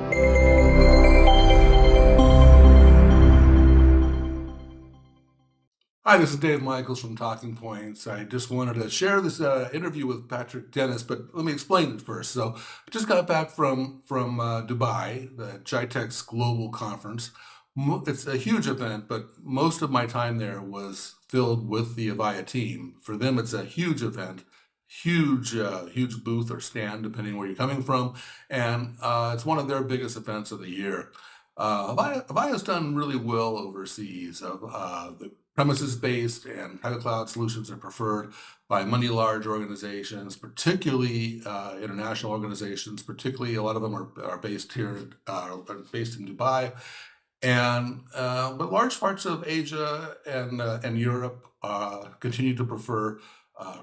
Hi, this is Dave Michels from TalkingPointz. I just wanted to share this interview with Patrick Dennis, but let me explain it first. So, I just got back from Dubai, the Gitex Global Conference. It's a huge event, but most of my time there was filled with the Avaya team. For them, it's a huge event, huge booth or stand, depending where you're coming from, and it's one of their biggest events of the year. Avaya's done really well overseas. The premises-based and private cloud solutions are preferred by many large organizations, particularly international organizations. Particularly, a lot of them are based here, are based in Dubai, and but large parts of Asia and Europe continue to prefer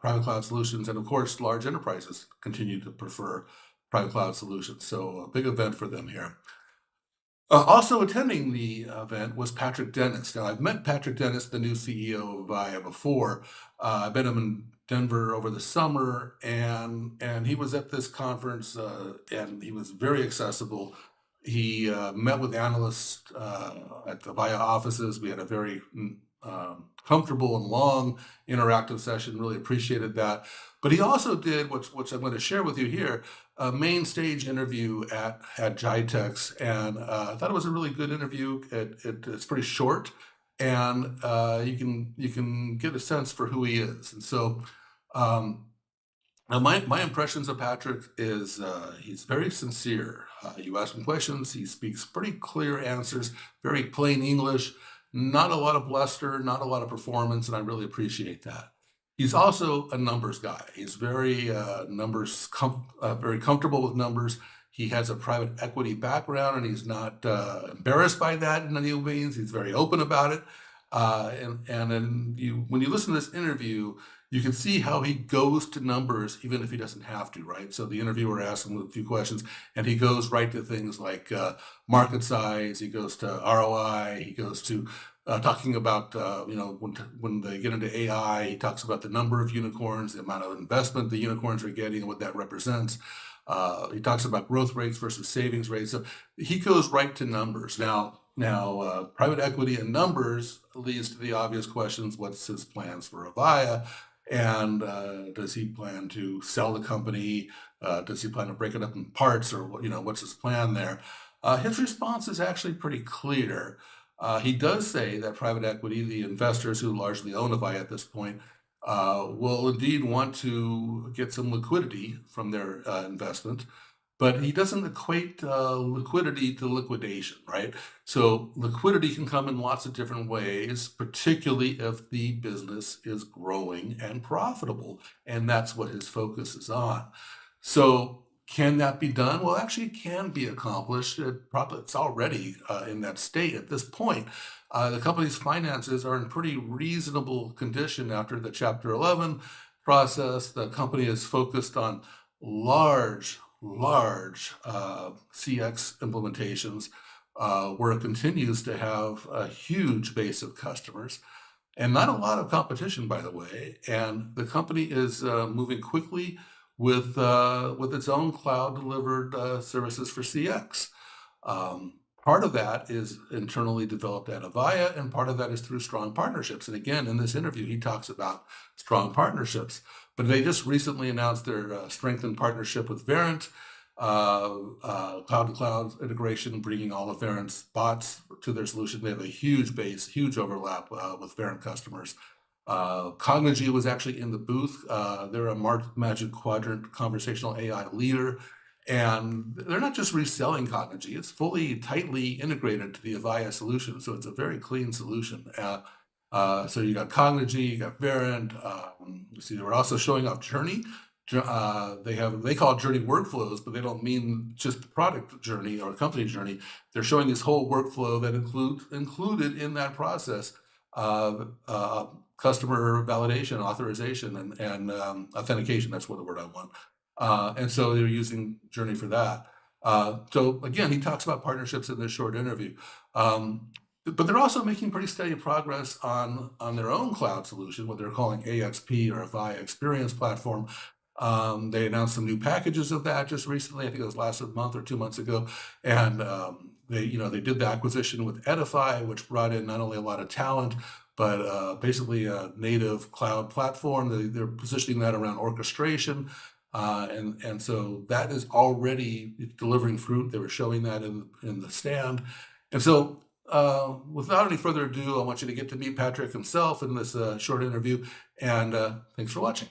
private cloud solutions, and of course, large enterprises continue to prefer private cloud solutions. So, a big event for them here. Also attending the event was Patrick Dennis. Now, I've met Patrick Dennis, the new CEO of Avaya, before. I met him in Denver over the summer, and he was at this conference, and he was very accessible. He met with analysts at the Avaya offices. We had a very comfortable and long interactive session. Really appreciated that. But he also did, which I'm going to share with you here, a main stage interview at Gitex, and I thought it was a really good interview. It's pretty short, and you can get a sense for who he is. And so, now my impressions of Patrick is he's very sincere. You ask him questions, he speaks pretty clear answers, very plain English, not a lot of bluster, not a lot of performance, and I really appreciate that. He's also a numbers guy. He's very very comfortable with numbers. He has a private equity background, and he's not embarrassed by that in any means. He's very open about it. And then when you listen to this interview, you can see how he goes to numbers even if he doesn't have to, right? So the interviewer asks him a few questions, and he goes right to things like market size. He goes to ROI. He goes to talking about when they get into AI, he talks about the number of unicorns, the amount of investment the unicorns are getting, and what that represents. He talks about growth rates versus savings rates. So he goes right to numbers. Now, private equity and numbers leads to the obvious questions: what's his plans for Avaya? And does he plan to sell the company? Does he plan to break it up in parts, or what's his plan there? His response is actually pretty clear. He does say that private equity, the investors who largely own Avaya at this point, will indeed want to get some liquidity from their investment, but he doesn't equate liquidity to liquidation, right? So liquidity can come in lots of different ways, particularly if the business is growing and profitable, and that's what his focus is on. So can that be done? Well, actually, it can be accomplished. It's already in that state at this point. The company's finances are in pretty reasonable condition after the Chapter 11 process. The company is focused on large CX implementations, where it continues to have a huge base of customers and not a lot of competition, by the way. And the company is moving quickly with its own cloud-delivered services for CX. Part of that is internally developed at Avaya, and part of that is through strong partnerships. And again, in this interview, he talks about strong partnerships. But they just recently announced their strengthened partnership with Verint, cloud-to-cloud integration, bringing all of Verint's bots to their solution. They have a huge base, huge overlap with Verint customers. Cognigy was actually in the booth. They're a Magic Quadrant conversational AI leader. And they're not just reselling Cognigy, it's fully, tightly integrated to the Avaya solution. So it's a very clean solution. So you got Cognigy, you got Verint. You see, we're also showing off Journey. They call it Journey workflows, but they don't mean just the product journey or company journey. They're showing this whole workflow that included in that process customer validation, authorization, and authentication. That's what the word I want. And so they're using Journey for that. So again, he talks about partnerships in this short interview. But they're also making pretty steady progress on their own cloud solution, what they're calling AXP or Avaya Experience Platform. They announced some new packages of that just recently. I think it was last month or 2 months ago, and they did the acquisition with Edify, which brought in not only a lot of talent, but basically a native cloud platform. They're positioning that around orchestration, and so that is already delivering fruit. They were showing that in the stand, and so. Without any further ado, I want you to get to meet Patrick himself in this short interview, and thanks for watching.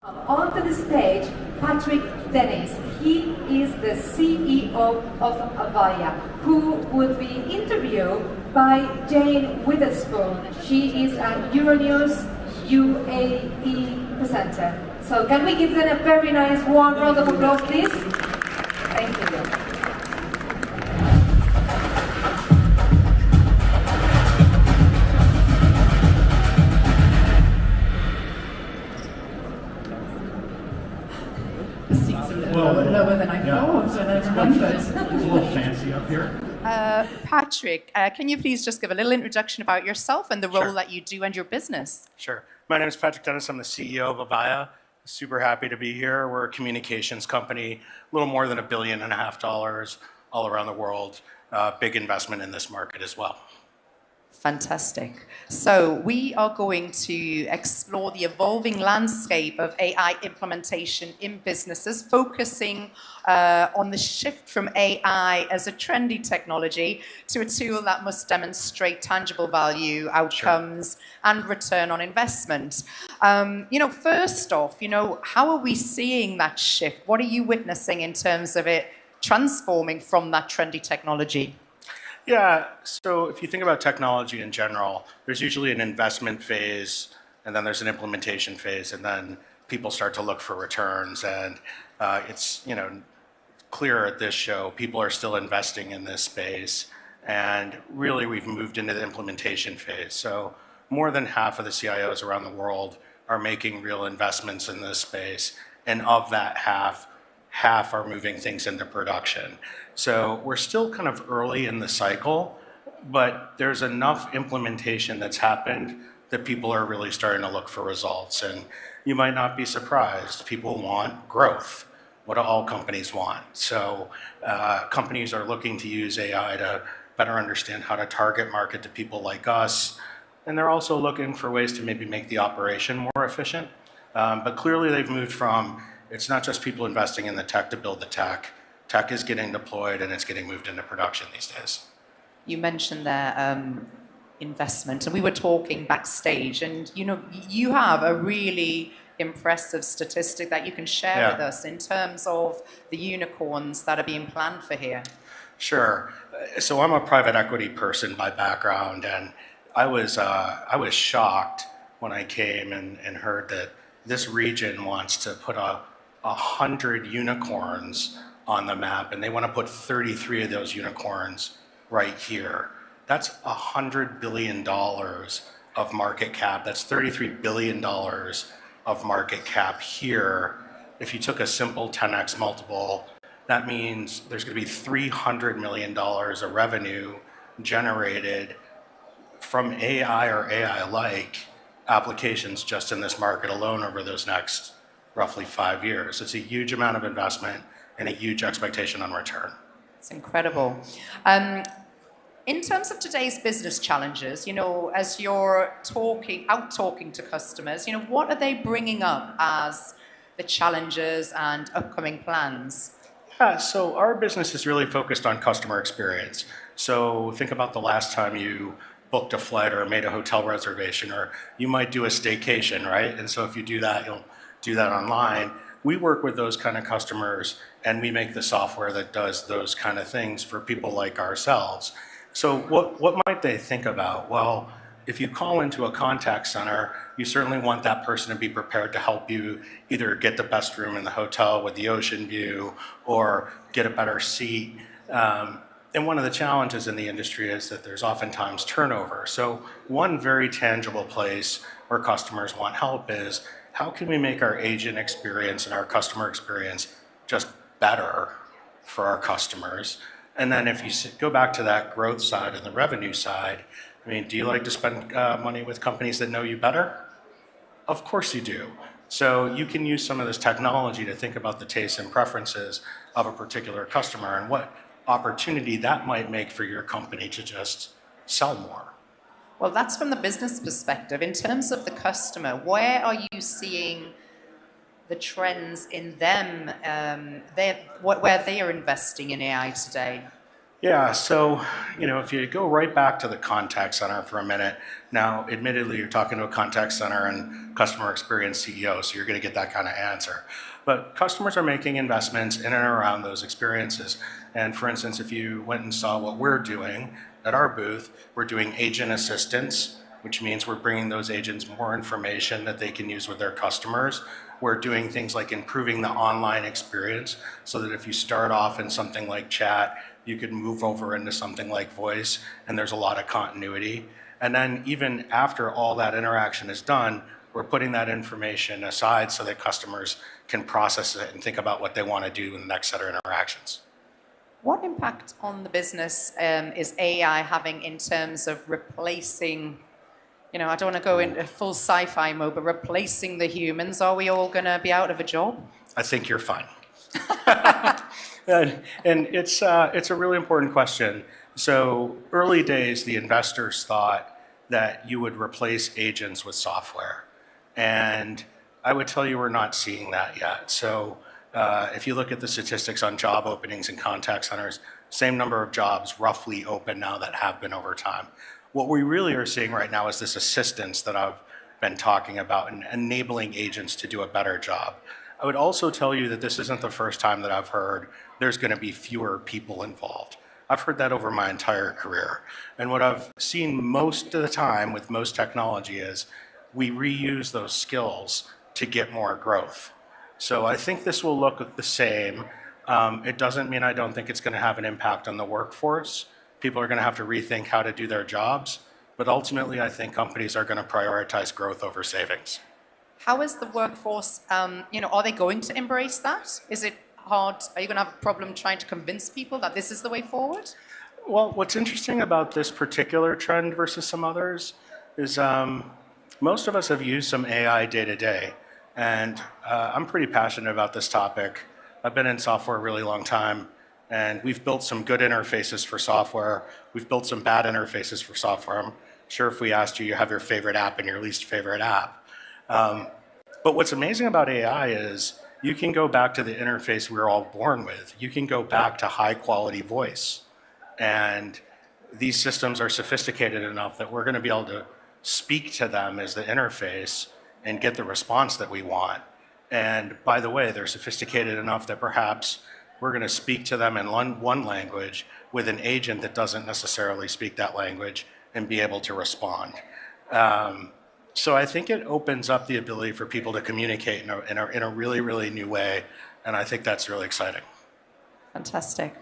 Onto the stage, Patrick Dennis. He is the CEO of Avaya, who would be interviewed by Jane Witherspoon. She is a Euronews UAE presenter. So can we give them a very nice warm round of applause, please? Thank you. Lower than I thought. It's a little fancy up here. Patrick, can you please just give a little introduction about yourself and the role Sure. that you do and your business? Sure. My name is Patrick Dennis. I'm the CEO of Avaya. Super happy to be here. We're a communications company, a little more than $1.5 billion all around the world. Big investment in this market as well. Fantastic. So we are going to explore the evolving landscape of AI implementation in businesses, focusing on the shift from AI as a trendy technology to a tool that must demonstrate tangible value, outcomes, and return on investment. First off, how are we seeing that shift? What are you witnessing in terms of it transforming from that trendy technology? Yeah, so if you think about technology in general, there's usually an investment phase, and then there's an implementation phase, and then people start to look for returns. And it's clear at this show, people are still investing in this space, and really we've moved into the implementation phase. So more than half of the CIOs around the world are making real investments in this space, and of that half are moving things into production. So we're still kind of early in the cycle, but there's enough implementation that's happened that people are really starting to look for results. And you might not be surprised, people want growth. What do all companies want? So companies are looking to use AI to better understand how to target market to people like us. And they're also looking for ways to maybe make the operation more efficient. But clearly they've moved from, it's not just people investing in the tech to build the tech. Tech is getting deployed and it's getting moved into production these days. You mentioned their investment, and we were talking backstage, and you have a really impressive statistic that you can share with us in terms of the unicorns that are being planned for here. Sure. So I'm a private equity person by background, and I was shocked when I came and heard that this region wants to put 100 unicorns on the map, and they want to put 33 of those unicorns right here. That's $100 billion of market cap. That's $33 billion of market cap here. If you took a simple 10x multiple, that means there's going to be $300 million of revenue generated from AI or AI-like applications just in this market alone over those next roughly 5 years. It's a huge amount of investment and a huge expectation on return. It's incredible. In terms of today's business challenges, as you're talking to customers, what are they bringing up as the challenges and upcoming plans? Yeah, so our business is really focused on customer experience. So think about the last time you booked a flight or made a hotel reservation, or you might do a staycation, right? And so if you do that, you'll do that online. We work with those kind of customers, and we make the software that does those kind of things for people like ourselves. So what might they think about? Well, if you call into a contact center, you certainly want that person to be prepared to help you either get the best room in the hotel with the ocean view or get a better seat. And one of the challenges in the industry is that there's oftentimes turnover. So one very tangible place where customers want help is, how can we make our agent experience and our customer experience just better for our customers? And then if you go back to that growth side and the revenue side, do you like to spend money with companies that know you better? Of course you do. So you can use some of this technology to think about the tastes and preferences of a particular customer and what opportunity that might make for your company to just sell more. Well, that's from the business perspective. In terms of the customer, where are you seeing the trends in them, where they are investing in AI today? Yeah, so if you go right back to the contact center for a minute, now admittedly you're talking to a contact center and customer experience CEO, so you're going to get that kind of answer. But customers are making investments in and around those experiences. And for instance, if you went and saw what we're doing at our booth, we're doing agent assistance, which means we're bringing those agents more information that they can use with their customers. We're doing things like improving the online experience so that if you start off in something like chat, you could move over into something like voice, and there's a lot of continuity. And then even after all that interaction is done, we're putting that information aside so that customers can process it and think about what they want to do in the next set of interactions. What impact on the business is AI having in terms of replacing, I don't want to go into full sci-fi mode, but replacing the humans? Are we all going to be out of a job? I think you're fine. And it's a really important question. So early days, the investors thought that you would replace agents with software. And I would tell you we're not seeing that yet. So if you look at the statistics on job openings in contact centers, same number of jobs roughly open now that have been over time. What we really are seeing right now is this assistance that I've been talking about and enabling agents to do a better job. I would also tell you that this isn't the first time that I've heard there's going to be fewer people involved. I've heard that over my entire career. And what I've seen most of the time with most technology is we reuse those skills to get more growth. So I think this will look the same. It doesn't mean I don't think it's going to have an impact on the workforce. People are going to have to rethink how to do their jobs. But ultimately, I think companies are going to prioritize growth over savings. How is the workforce, are they going to embrace that? Is it hard? Are you going to have a problem trying to convince people that this is the way forward? Well, what's interesting about this particular trend versus some others is most of us have used some AI day to day. And I'm pretty passionate about this topic. I've been in software a really long time, and we've built some good interfaces for software. We've built some bad interfaces for software. I'm sure if we asked you, you have your favorite app and your least favorite app. But what's amazing about AI is you can go back to the interface we were all born with. You can go back to high quality voice. And these systems are sophisticated enough that we're going to be able to speak to them as the interface and get the response that we want. And by the way, they're sophisticated enough that perhaps we're going to speak to them in one language with an agent that doesn't necessarily speak that language and be able to respond. So I think it opens up the ability for people to communicate in a really, really new way. And I think that's really exciting. Fantastic.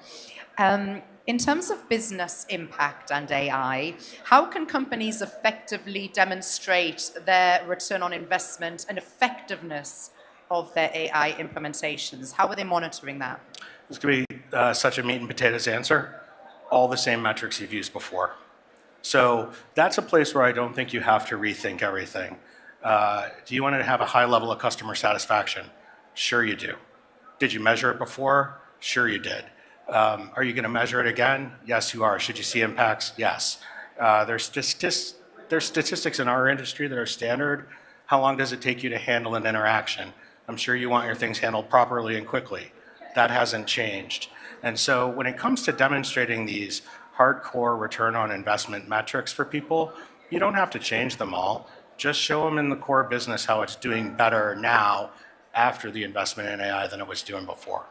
In terms of business impact and AI, how can companies effectively demonstrate their return on investment and effectiveness of their AI implementations? How are they monitoring that? It's going to be such a meat and potatoes answer. All the same metrics you've used before. So that's a place where I don't think you have to rethink everything. Do you want to have a high level of customer satisfaction? Sure you do. Did you measure it before? Sure you did. Are you going to measure it again? Yes, you are. Should you see impacts? Yes. There's statistics in our industry that are standard. How long does it take you to handle an interaction? I'm sure you want your things handled properly and quickly. That hasn't changed. And so when it comes to demonstrating these hardcore return on investment metrics for people, you don't have to change them all. Just show them in the core business how it's doing better now after the investment in AI than it was doing before.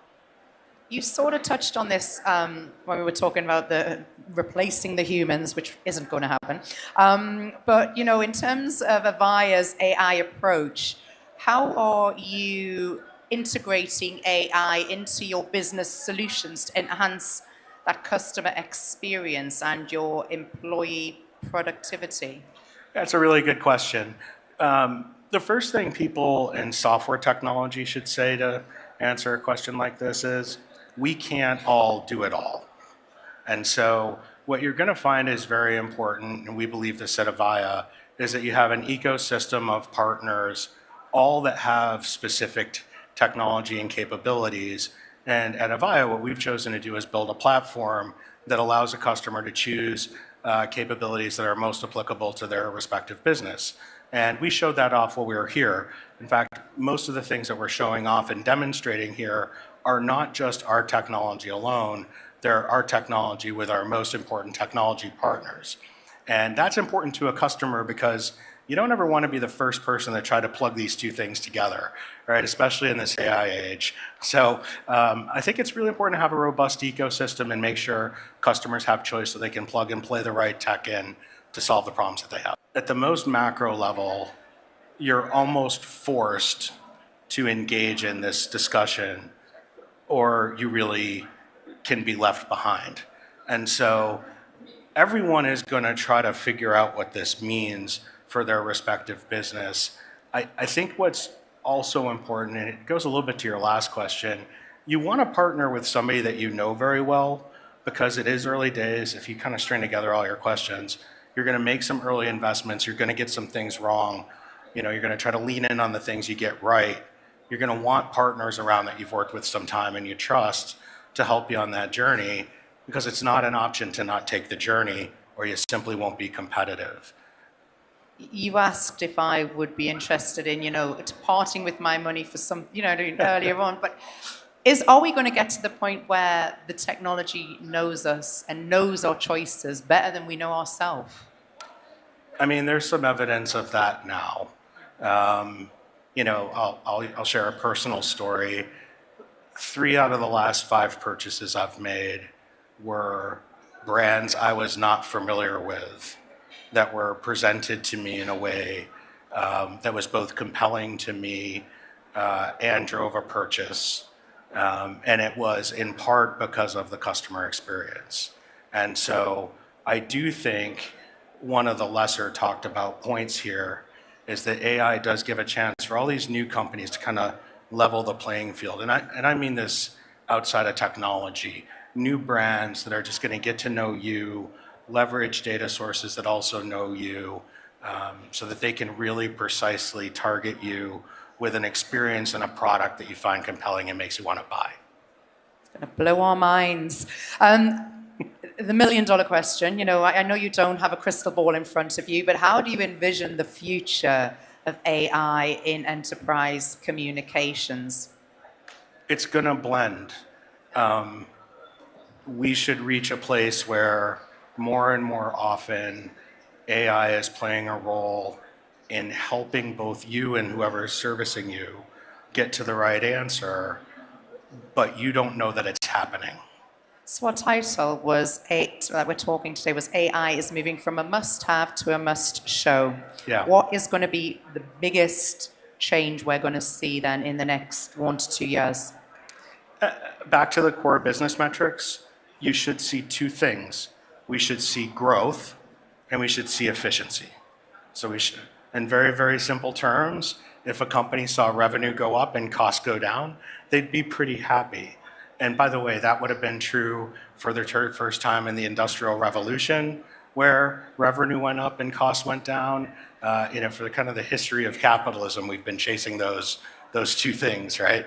You sort of touched on this when we were talking about the replacing the humans, which isn't going to happen. But, in terms of Avaya's AI approach, how are you integrating AI into your business solutions to enhance that customer experience and your employee productivity? That's a really good question. The first thing people in software technology should say to answer a question like this is, we can't all do it all. And so what you're going to find is very important, and we believe this at Avaya, is that you have an ecosystem of partners all that have specific technology and capabilities. And at Avaya, what we've chosen to do is build a platform that allows a customer to choose capabilities that are most applicable to their respective business. And we showed that off while we were here. In fact, most of the things that we're showing off and demonstrating here are not just our technology alone, they're our technology with our most important technology partners. And that's important to a customer because you don't ever want to be the first person to try to plug these two things together, right? Especially in this AI age. So I think it's really important to have a robust ecosystem and make sure customers have choice so they can plug and play the right tech in to solve the problems that they have. At the most macro level, you're almost forced to engage in this discussion or you really can be left behind. And so everyone is going to try to figure out what this means for their respective business. I think what's also important, and it goes a little bit to your last question, you want to partner with somebody that you know very well because it is early days. If you kind of string together all your questions, you're going to make some early investments. You're going to get some things wrong. You're going to try to lean in on the things you get right. You're going to want partners around that you've worked with some time and you trust to help you on that journey because it's not an option to not take the journey or you simply won't be competitive. You asked if I would be interested in, parting with my money for some, earlier on, but are we going to get to the point where the technology knows us and knows our choices better than we know ourselves? I mean, there's some evidence of that now. I'll share a personal story. 3 out of the last 5 purchases I've made were brands I was not familiar with that were presented to me in a way that was both compelling to me and drove a purchase. And it was in part because of the customer experience. And so I do think one of the lesser talked about points here is that AI does give a chance for all these new companies to kind of level the playing field. And I mean this outside of technology. New brands that are just going to get to know you, leverage data sources that also know you, so that they can really precisely target you with an experience and a product that you find compelling and makes you want to buy. It's going to blow our minds. The $1 million question, I know you don't have a crystal ball in front of you, but how do you envision the future of AI in enterprise communications? It's going to blend. We should reach a place where more and more often AI is playing a role in helping both you and whoever is servicing you get to the right answer, but you don't know that it's happening. So our title that we're talking today was AI is moving from a must-have to a must-show. Yeah. What is going to be the biggest change we're going to see then in the next 1 to 2 years? Back to the core business metrics, you should see 2 things. We should see growth and we should see efficiency. So we should, in very, very simple terms, if a company saw revenue go up and costs go down, they'd be pretty happy. And by the way, that would have been true for the first time in the Industrial Revolution, where revenue went up and costs went down. For kind of the history of capitalism, we've been chasing those 2 things, right?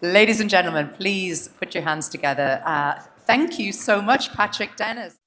Ladies and gentlemen, please put your hands together. Thank you so much, Patrick Dennis.